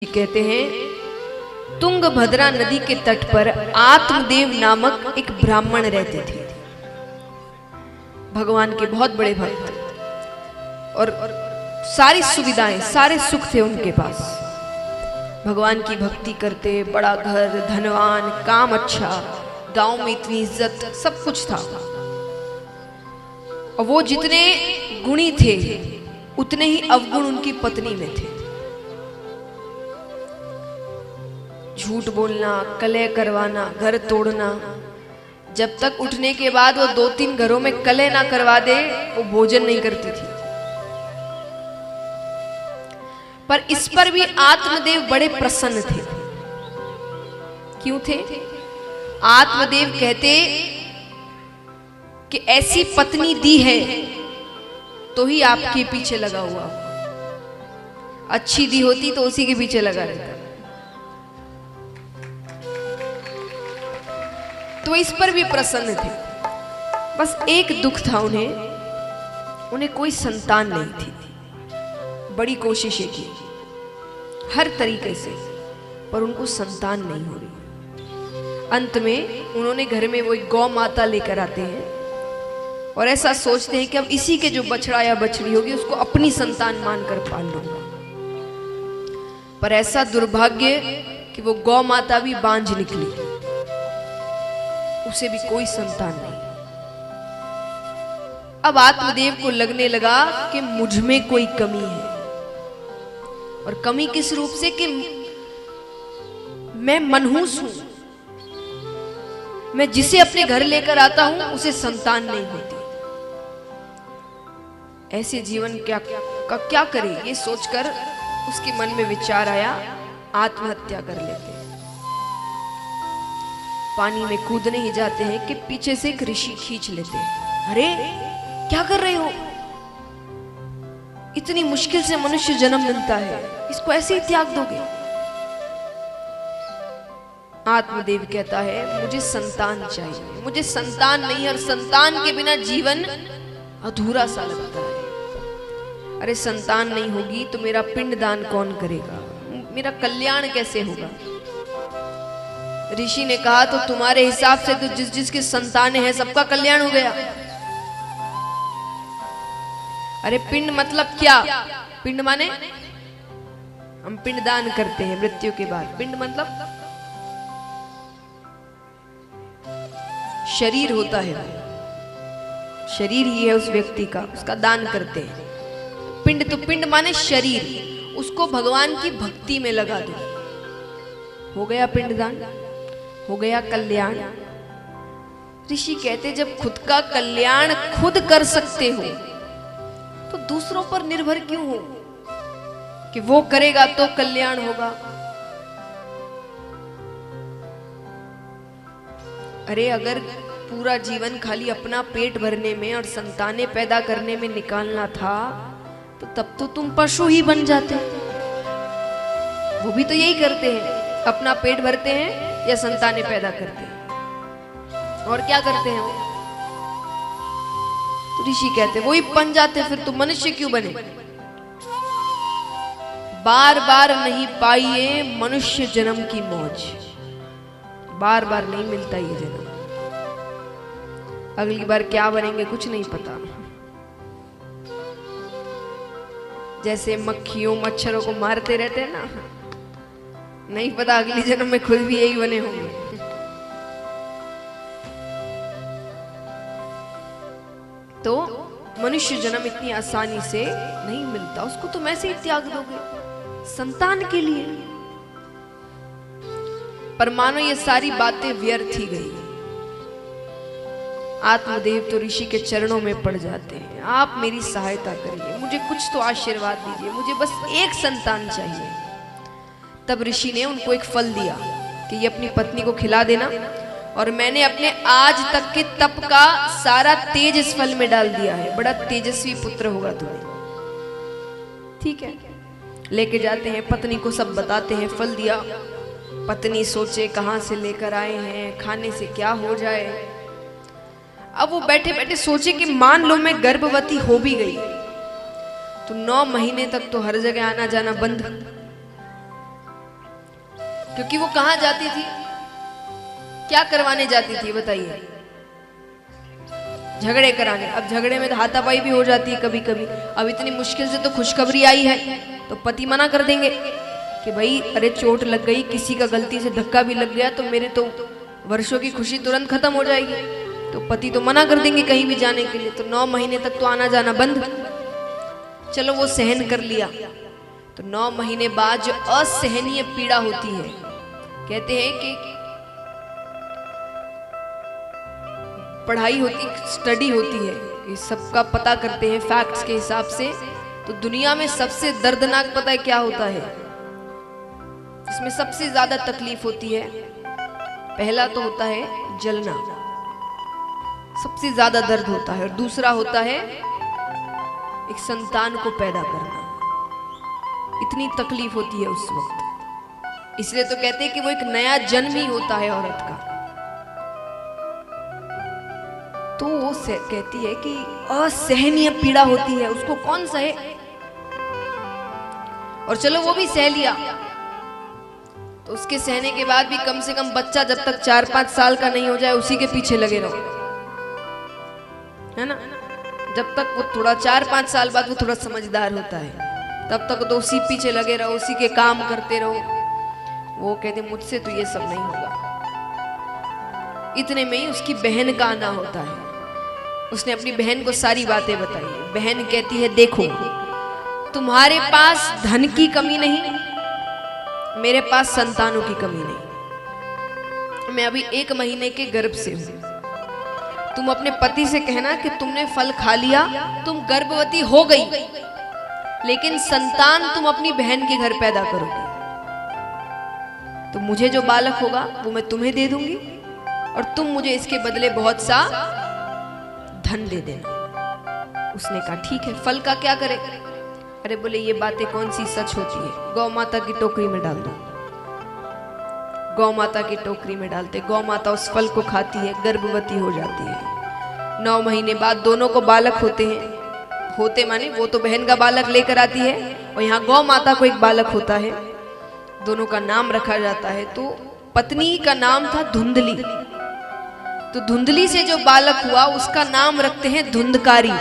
कहते हैं तुंगभद्रा नदी के तट पर आत्मदेव नामक एक ब्राह्मण रहते थे। भगवान के बहुत बड़े भक्त और सारी सुविधाएं सारे सुख थे उनके पास। भगवान की भक्ति करते, बड़ा घर, धनवान, काम अच्छा, गांव में इतनी इज्जत, सब कुछ था। और वो जितने गुणी थे उतने ही अवगुण उनकी पत्नी में थे। झूठ बोलना, कलह करवाना, घर तोड़ना। जब तक उठने के बाद वो 2-3 घरों में कलह ना करवा दे वो भोजन नहीं करती थी। पर इस पर भी आत्मदेव बड़े प्रसन्न थे। क्यों थे? आत्मदेव कहते कि ऐसी पत्नी दी है तो ही आपके पीछे लगा हुआ, अच्छी दी होती तो उसी के पीछे लगा रहता। तो इस पर भी प्रसन्न थे। बस एक दुख था उन्हें कोई संतान नहीं थी। बड़ी कोशिशें की हर तरीके से, पर उनको संतान नहीं हो रही। अंत में उन्होंने घर में वो एक गौ माता लेकर आते हैं और ऐसा सोचते हैं कि अब इसी के जो बछड़ा या बछड़ी होगी उसको अपनी संतान मानकर पाल लूंगा। पर ऐसा दुर्भाग्य कि वो गौ माता भी बांझ निकली, उसे भी कोई संतान नहीं। अब आत्मदेव को लगने लगा कि मुझ में कोई कमी है। और कमी किस रूप से? कि मैं मनहूस हूं, मैं जिसे अपने घर लेकर आता हूं उसे संतान नहीं होती। ऐसे जीवन क्या करे, ये सोचकर उसके मन में विचार आया आत्महत्या कर लेते। पानी में कूदने ही जाते हैं कि पीछे से एक ऋषि खींच लेते हैं। अरे क्या कर रहे हो? इतनी मुश्किल से मनुष्य जन्म मिलता है, इसको ऐसे ही त्याग दोगे? आत्मदेव कहता है मुझे संतान चाहिए, मुझे संतान नहीं, और संतान के बिना जीवन अधूरा सा लगता है। अरे संतान नहीं होगी तो मेरा पिंडदान कौन करेगा, मेरा कल्याण कैसे होगा? ऋषि ने कहा तो तुम्हारे हिसाब से तो जिस जिसकी संतानें हैं सबका कल्याण हो गया। अरे पिंड मतलब क्या? पिंड माने हम पिंडदान करते हैं मृत्यु के बाद। पिंड मतलब शरीर होता है, शरीर ही है उस व्यक्ति का, उसका दान करते हैं। पिंड तो पिंड माने शरीर, उसको भगवान की भक्ति में लगा दो, हो गया पिंडदान, हो गया कल्याण। ऋषि कहते जब खुद का कल्याण खुद कर सकते हो तो दूसरों पर निर्भर क्यों हो कि वो करेगा तो कल्याण होगा। अरे अगर पूरा जीवन खाली अपना पेट भरने में और संतानें पैदा करने में निकालना था तो तब तो तुम पशु ही बन जाते। वो भी तो यही करते हैं, अपना पेट भरते हैं या संतानें पैदा करते हैं, और क्या करते हैं वो? तो ऋषि कहते वही बन जाते, फिर तो मनुष्य क्यों बने? बार बार नहीं पाइए मनुष्य जन्म की मौज, बार बार नहीं मिलता ये जन्म। अगली बार क्या बनेंगे कुछ नहीं पता। जैसे मक्खियों मच्छरों को मारते रहते हैं ना, नहीं पता अगली जन्म में खुद भी यही बने होंगे। तो मनुष्य जन्म इतनी आसानी से नहीं मिलता, उसको तुम ऐसे ही त्याग दोगे संतान के लिए। पर मानो ये सारी बातें व्यर्थ ही गई। आत्मदेव तो ऋषि के चरणों में पड़ जाते हैं, आप मेरी सहायता करिए, मुझे कुछ तो आशीर्वाद दीजिए, मुझे बस एक संतान चाहिए। तब ऋषि ने उनको एक फल दिया कि ये अपनी पत्नी को खिला देना, और मैंने अपने आज तक के तप का सारा तेज इस फल में डाल दिया है, बड़ा तेजस्वी पुत्र होगा तुम्हें। ठीक है, लेके जाते हैं, पत्नी को सब बताते हैं, फल दिया। पत्नी सोचे कहां से लेकर आए हैं, खाने से क्या हो जाए। अब वो बैठे बैठे सोचे कि मान लो मैं गर्भवती हो भी गई तो 9 महीने तक तो हर जगह आना जाना बंद, क्योंकि वो कहां जाती थी, क्या करवाने जाती थी बताइए? झगड़े कराने। अब झगड़े में हाथापाई भी हो जाती है कभी कभी। अब इतनी मुश्किल से तो खुशखबरी आई है, तो पति मना कर देंगे कि भाई अरे चोट लग गई, किसी का गलती से धक्का भी लग गया तो मेरे तो वर्षों की खुशी तुरंत खत्म हो जाएगी। तो पति तो मना कर देंगे कहीं भी जाने के लिए, तो 9 महीने तक तो आना जाना बंद। चलो वो सहन कर लिया, तो 9 महीने बाद जो असहनीय पीड़ा होती है, कहते हैं कि पढ़ाई होती, स्टडी होती है, ये सबका पता करते हैं फैक्ट्स के हिसाब से, तो दुनिया में सबसे दर्दनाक पता है क्या होता है, इसमें सबसे ज्यादा तकलीफ होती है, पहला तो होता है जलना, सबसे ज्यादा दर्द होता है, और दूसरा होता है एक संतान को पैदा करना। इतनी तकलीफ होती है उस वक्त, इसलिए तो कहते हैं कि वो एक नया जन्म ही होता है औरत का। तो वो कहती है कि असहनीय पीड़ा होती है, उसको कौन सहे। और चलो वो भी सह लिया, तो उसके सहने के बाद भी कम से कम बच्चा जब तक 4-5 साल का नहीं हो जाए उसी के पीछे लगे रहो, है ना। जब तक वो थोड़ा 4-5 साल बाद वो थोड़ा समझदार होता है, तब तक तो उसी पीछे लगे रहो, उसी के काम करते रहो। वो कहते मुझसे तो ये सब नहीं होगा। इतने में ही उसकी बहन का आना होता है। उसने अपनी बहन को सारी बातें बताई। बहन कहती है देखो, तुम्हारे पास धन की कमी नहीं, मेरे पास संतानों की कमी नहीं। मैं अभी 1 महीने के गर्भ से हूं। तुम अपने पति से कहना कि तुमने फल खा लिया, तुम गर्भवती हो गई, लेकिन संतान तुम अपनी बहन के घर पैदा करोगे, तो मुझे जो बालक होगा वो मैं तुम्हें दे दूंगी, और तुम मुझे इसके बदले बहुत सा धन दे देना। उसने कहा ठीक है, फल का क्या करे? अरे बोले ये बातें कौन सी सच होती है, गौ माता की टोकरी में डाल दो। गौ माता की टोकरी में डालते, गौ माता उस फल को खाती है, गर्भवती हो जाती है। 9 महीने बाद दोनों को बालक होते हैं। होते माने वो तो बहन का बालक लेकर आती है, और यहाँ गौ माता को एक बालक होता है। दोनों का नाम रखा जाता है। तो पत्नी का नाम था धुंधली, तो धुंधली से जो बालक हुआ उसका नाम रखते हैं धुंधकारी,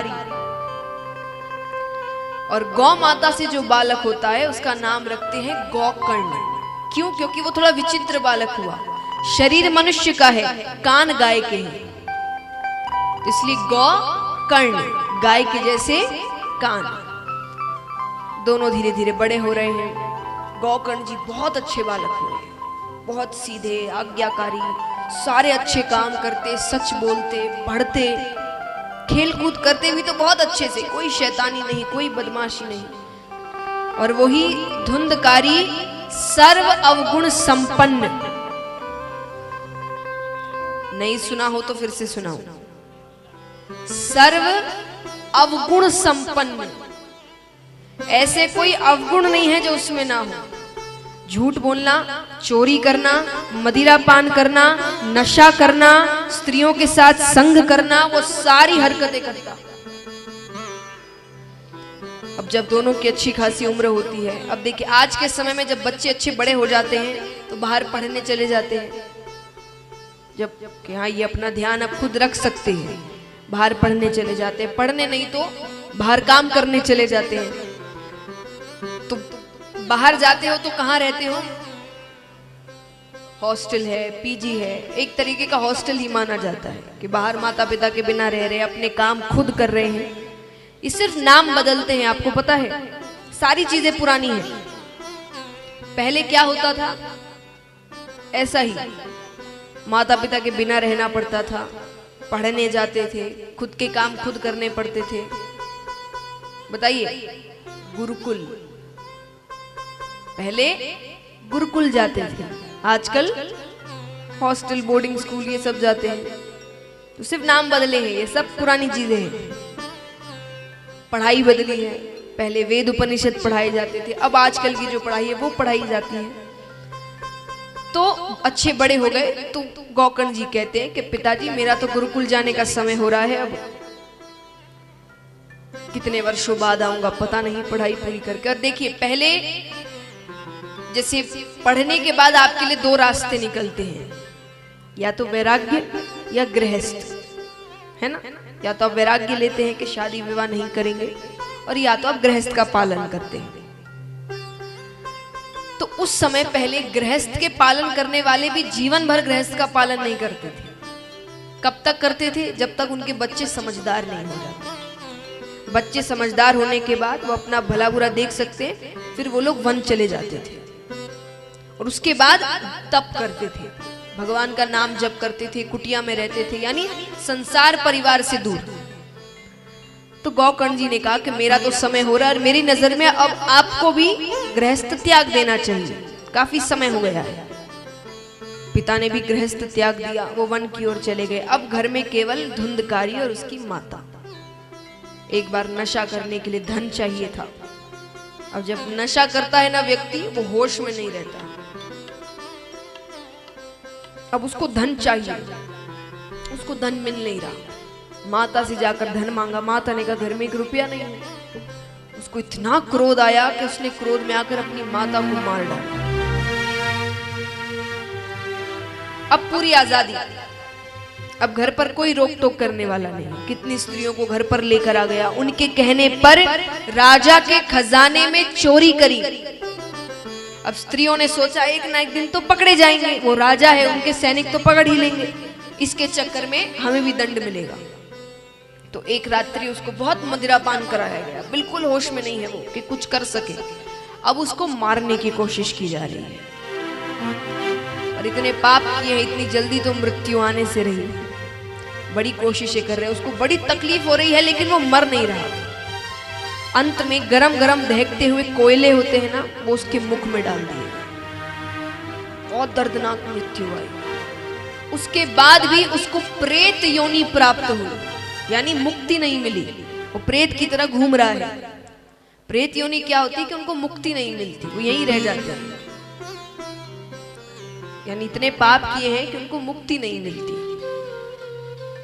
और गौ माता से जो बालक होता है उसका नाम रखते हैं गौकर्ण। क्यों? क्योंकि वो थोड़ा विचित्र बालक हुआ। शरीर मनुष्य का है, कान गाय के हैं, तो इसलिए गौकर्ण, गाय के जैसे कान। दोनों धीरे धीरे बड़े हो रहे हैं। गौकर्ण जी बहुत अच्छे बालक हुए, बहुत सीधे, आज्ञाकारी, सारे अच्छे काम करते, सच बोलते, पढ़ते, खेल कूद करते भी तो बहुत अच्छे से, कोई शैतानी नहीं, कोई बदमाशी नहीं। और वही धुंधकारी सर्व अवगुण संपन्न। नहीं सुना हो तो फिर से सुनाओ। सर्व अवगुण संपन्न, ऐसे कोई अवगुण नहीं है जो उसमें ना हो। झूठ बोलना, चोरी करना, मदिरा पान करना, नशा करना, स्त्रियों के साथ संग करना, वो सारी हरकतें करता। अब जब दोनों की अच्छी खासी उम्र होती है, अब देखिए आज के समय में जब बच्चे अच्छे बड़े हो जाते हैं तो बाहर पढ़ने चले जाते हैं। जब कि हाँ ये अपना ध्यान अब खुद रख सकते हैं, बाहर पढ़ने चले जाते हैं, पढ़ने नहीं तो बाहर काम करने चले जाते हैं। तो बाहर जाते हो तो कहाँ रहते हो? हॉस्टल है, पीजी है, एक तरीके का हॉस्टल ही माना जाता है कि बाहर माता पिता के बिना रह रहे, अपने काम खुद कर रहे हैं। ये सिर्फ नाम बदलते हैं, आपको पता है सारी चीजें पुरानी हैं। पहले क्या होता था, ऐसा ही माता पिता के बिना रहना पड़ता था, पढ़ने जाते थे, खुद के काम खुद करने पड़ते थे। बताइए, गुरुकुल, पहले गुरुकुल जाते थे, आजकल हॉस्टल, बोर्डिंग स्कूल ये सब जाते हैं। तो सिर्फ नाम बदले हैं, ये सब पुरानी चीजें हैं। पढ़ाई बदली है, पहले वेद उपनिषद पढ़ाए जाते थे, अब आजकल की जो पढ़ाई है वो पढ़ाई जाती है। तो अच्छे बड़े हो गए तो गौकर्ण जी कहते हैं कि पिताजी मेरा तो गुरुकुल जाने का समय हो रहा है, अब कितने वर्षों बाद आऊंगा पता नहीं, पढ़ाई पूरी करके। और देखिए पहले जैसे पढ़ने के बाद आपके लिए दो रास्ते निकलते हैं, या तो वैराग्य या गृहस्थ, है ना। या तो आप वैराग्य लेते हैं कि शादी विवाह नहीं करेंगे, और या तो आप गृहस्थ का पालन करते हैं। तो उस समय पहले गृहस्थ के पालन करने वाले भी जीवन भर गृहस्थ का पालन नहीं करते थे। कब तक करते थे? जब तक उनके बच्चे समझदार नहीं हो जाते। बच्चे समझदार होने के बाद वो अपना भला बुरा देख सकते हैं, फिर वो लोग वन चले जाते थे और उसके बाद तप करते थे, भगवान का नाम जप करते थे, कुटिया में रहते थे, यानी संसार परिवार से दूर। तो गौकर्ण जी ने कहा कि मेरा तो समय हो रहा है और मेरी नजर में अब आपको भी गृहस्थ त्याग देना चाहिए, काफी समय हो गया है। पिता ने भी गृहस्थ त्याग दिया, वो वन की ओर चले गए। अब घर में केवल धुंधकारी और उसकी माता। एक बार नशा करने के लिए धन चाहिए था। अब जब नशा करता है ना व्यक्ति, वो होश में नहीं रहता। अब उसको धन चाहिए, उसको धन मिल नहीं रहा। माता से जाकर धन मांगा, माता ने कहा घर में 1 रुपया नहीं है। उसको इतना क्रोध आया कि उसने क्रोध में आकर अपनी माता को मार डाला। अब पूरी आजादी, अब घर पर कोई रोक टोक करने वाला नहीं। कितनी स्त्रियों को घर पर लेकर आ गया, उनके कहने पर राजा के खजाने में चोरी करी। अब स्त्रियों ने सोचा एक ना एक दिन तो पकड़े जाएंगे, वो राजा है, उनके सैनिक तो पकड़ ही लेंगे, इसके चक्कर में हमें भी दंड मिलेगा। तो एक रात्रि उसको बहुत मदिरापान कराया गया, बिल्कुल होश में नहीं है वो कि कुछ कर सके। अब उसको मारने की कोशिश की जा रही है और इतने पाप किए हैं, इतनी जल्दी तो मृत्यु आने से रही। बड़ी कोशिशें कर रहे हैं, उसको बड़ी तकलीफ हो रही है, लेकिन वो मर नहीं रहा। अंत में गरम गरम दहकते हुए कोयले होते हैं ना, वो उसके मुख में डाल दिए। बहुत दर्दनाक मृत्यु आई। उसके बाद भी उसको प्रेत योनि प्राप्त हुई, यानी मुक्ति नहीं मिली। वो प्रेत की तरह घूम रहा है। प्रेत योनि क्या होती है कि उनको मुक्ति नहीं मिलती, वो यहीं रह जाते हैं, यानी इतने पाप किए हैं कि उनको मुक्ति नहीं मिलती।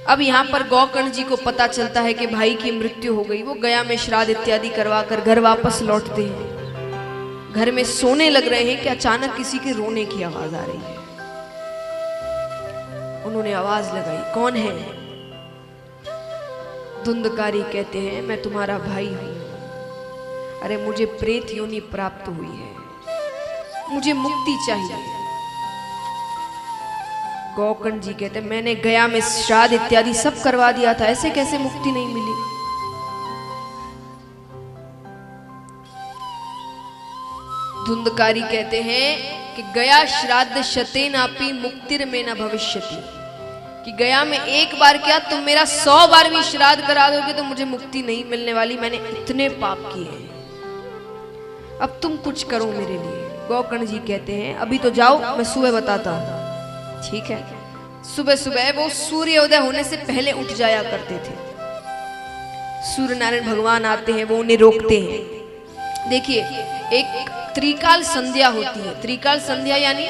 अब यहाँ पर गौकर्ण जी को पता चलता है कि भाई की मृत्यु हो गई। वो गया में श्राद्ध इत्यादि करवा कर घर वापस लौटते हैं। घर में सोने लग रहे हैं कि अचानक किसी के रोने की आवाज आ रही है। उन्होंने आवाज लगाई, कौन है? धुंधकारी कहते हैं, मैं तुम्हारा भाई हूं। अरे मुझे प्रेत योनि प्राप्त हुई है, मुझे मुक्ति चाहिए। गौकर्ण जी कहते हैं, मैंने गया में श्राद्ध इत्यादि सब करवा दिया था, ऐसे कैसे मुक्ति नहीं मिली? धुंधकारी कहते हैं कि गया श्राद्ध शतेनापि मुक्तिर में न भविष्यति, कि गया में एक बार क्या तुम मेरा 100 बार भी श्राद्ध करा दोगे तो मुझे मुक्ति नहीं मिलने वाली। मैंने इतने पाप किए हैं, अब तुम कुछ करो मेरे लिए। गौकर्ण जी कहते हैं, अभी तो जाओ, मैं सुबह बताता हूं। ठीक है। सुबह सुबह वो सूर्योदय होने से पहले उठ जाया करते थे। सूर्य नारायण भगवान आते हैं, वो उन्हें रोकते हैं। देखिए, एक त्रिकाल संध्या होती है। त्रिकाल संध्या यानी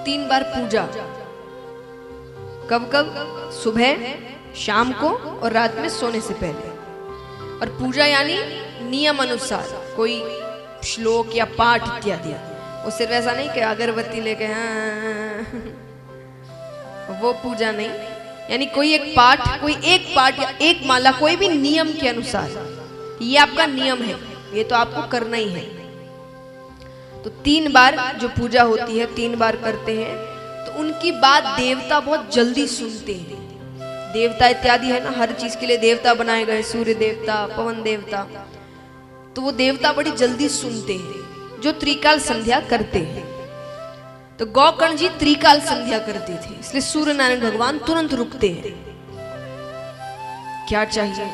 3 बार पूजा। कब कब? सुबह, शाम को और रात में सोने से पहले। और पूजा यानी नियम अनुसार कोई श्लोक या पाठ इत्यादि। वो सिर्फ ऐसा नहीं कि अगरबत्ती लेके वो पूजा नहीं, यानी कोई एक पाठ या एक माला, कोई भी नियम के अनुसार। ये आपका नियम है, ये तो आपको करना ही है। तो 3 बार जो पूजा होती है 3 बार करते हैं, तो उनकी बात देवता बहुत जल्दी सुनते हैं। देवता इत्यादि है ना, हर चीज के लिए देवता बनाए गए, सूर्य देवता, पवन देवता, तो वो देवता बड़ी जल्दी सुनते हैं जो त्रिकाल संध्या करते हैं। तो गौकर्ण जी त्रिकाल संध्या करते थे, इसलिए सूर्य नारायण भगवान तुरंत रुकते हैं। क्या चाहिए?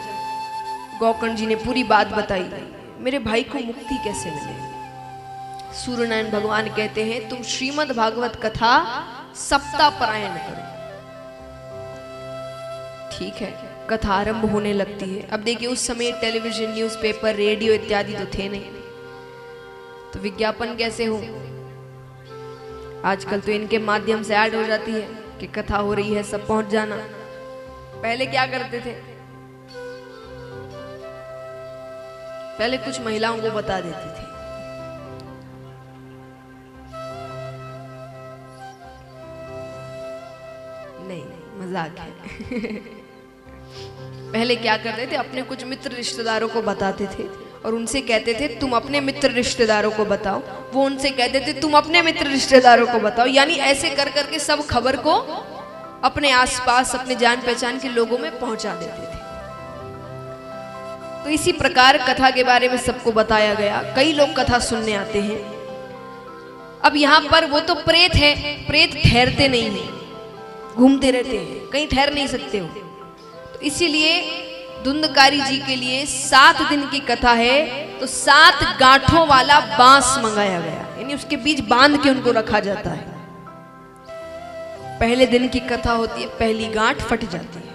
गौकर्ण जी ने पूरी बात बताई, मेरे भाई को मुक्ति कैसे मिले? सूर्य नारायण भगवान कहते हैं, तुम श्रीमद् भागवत कथा सप्ताह पारायण करो। ठीक है, कथा आरंभ होने लगती है। अब देखिए, उस समय टेलीविजन, न्यूज़पेपर, रेडियो इत्यादि तो थे नहीं, तो विज्ञापन कैसे हो? आजकल तो इनके माध्यम से ऐड हो जाती है कि कथा हो रही है, सब पहुंच जाना। पहले क्या करते थे? पहले कुछ महिलाओं को बता देती थी। नहीं, मजाक है। पहले क्या करते थे, अपने कुछ मित्र रिश्तेदारों को बताते थे और उनसे कहते थे तुम अपने मित्र रिश्तेदारों को बताओ, वो उनसे कहते थे तुम अपने मित्र रिश्तेदारों को बताओ, यानी ऐसे कर करके सब खबर को अपने आसपास अपने जान पहचान के लोगों में पहुंचा देते थे। तो इसी प्रकार कथा के बारे में सबको बताया गया। कई लोग कथा सुनने आते हैं। अब यहाँ पर वो तो प्रेत है, प्रेत ठहरते नहीं है, घूमते रहते हैं, कहीं ठहर नहीं सकते हो। तो इसीलिए धुंधकारी जी के लिए 7 दिन की कथा है, तो 7 गांठों वाला बांस मंगाया गया, यानी उसके बीच बांध के उनको रखा जाता है। पहले दिन की कथा होती है, पहली गांठ फट जाती है,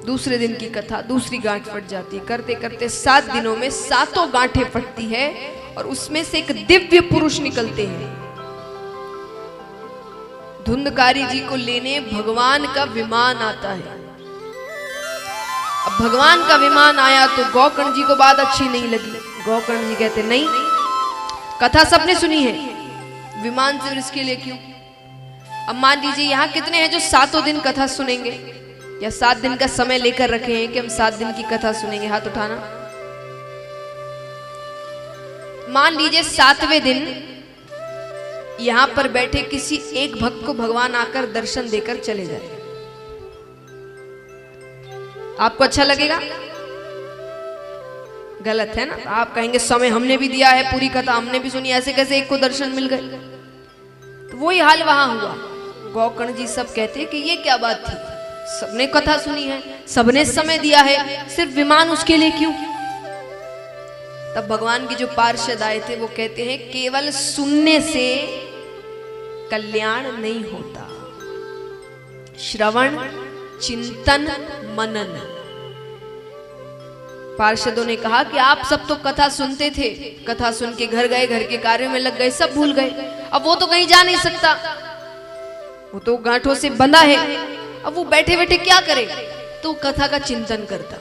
दूसरे दिन की कथा दूसरी गांठ फट जाती है, करते करते 7 दिनों में 7 गांठें फटती है और उसमें से एक दिव्य पुरुष निकलते हैं। धुंधकारी जी को लेने भगवान का विमान आता है। अब भगवान का विमान आया तो गौकर्ण जी को बात अच्छी नहीं लगी। गौकर्ण जी कहते नहीं, कथा सबने सुनी है, विमान से इसके लिए क्यों? अब मान लीजिए यहाँ कितने हैं जो 7 दिन कथा सुनेंगे, या 7 दिन का समय लेकर रखे हैं कि हम 7 दिन की कथा सुनेंगे? हाथ उठाना। मान लीजिए 7वें दिन यहां पर बैठे किसी एक भक्त को भगवान आकर दर्शन देकर चले जाए, आपको अच्छा लगेगा? गलत है ना? आप कहेंगे समय हमने भी दिया है, पूरी कथा हमने भी सुनी, ऐसे कैसे एक को दर्शन मिल गए? तो वही हाल वहां हुआ। गौकर्ण जी सब कहते हैं कि ये क्या बात थी, सबने कथा सुनी है, सबने समय दिया है, सिर्फ विमान उसके लिए क्यों? तब भगवान की जो पार्षद आए थे वो कहते हैं केवल सुनने से कल्याण नहीं होता, श्रवण चिंतन मनन। पार्षदों ने कहा कि आप सब तो कथा सुनते थे, कथा सुन के घर गए, घर के कार्यों में लग गए, सब भूल गए। अब वो तो कहीं जा नहीं सकता, वो तो गांठों से बंधा है, अब वो बैठे बैठे क्या करे? तो कथा का चिंतन करता।